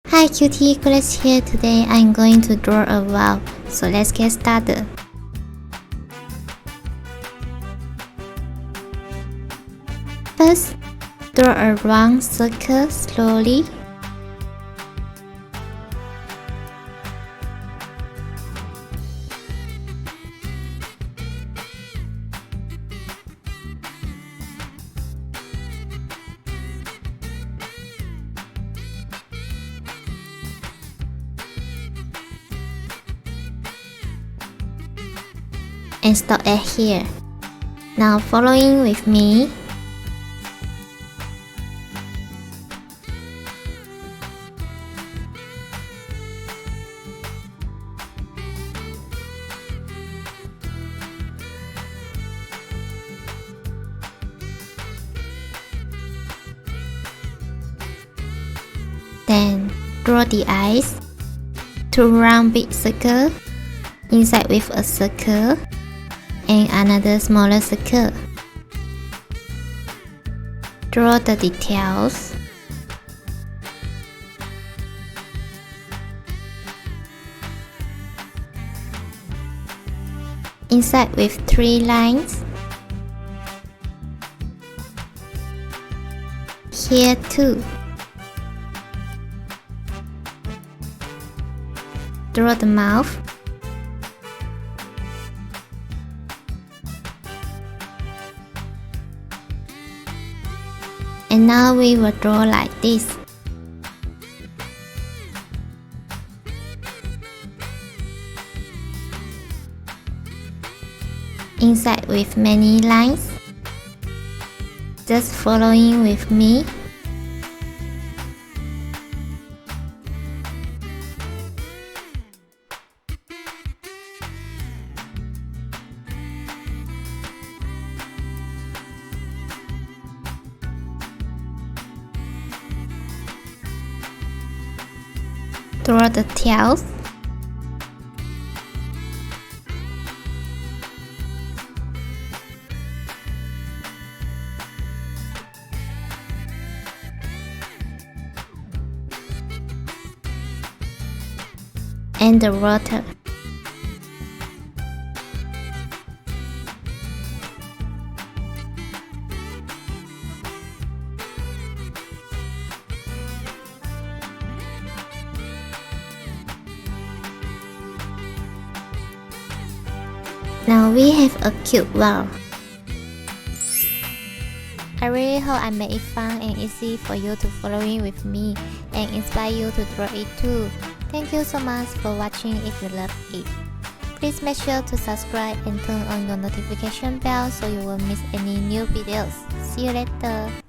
Hi cutie, Grace here. Today I'm going to draw a valve, so let's get started. First, draw a round circle slowly. And stop at here. Now following with me. Then draw the eyes. Two round big circle, inside with a circle and another smaller circle. Draw the details. Inside with 3 lines. Here too. Draw the mouth. And now we will draw like this. Inside with many lines. Just following with me. Draw the tails. And the rotor. Now we have a cute valve. I really hope I made it fun and easy for you to following with me and inspire you to draw it too. Thank you so much for watching. If you love it, please make sure to subscribe and turn on your notification bell so you won't miss any new videos. See you later.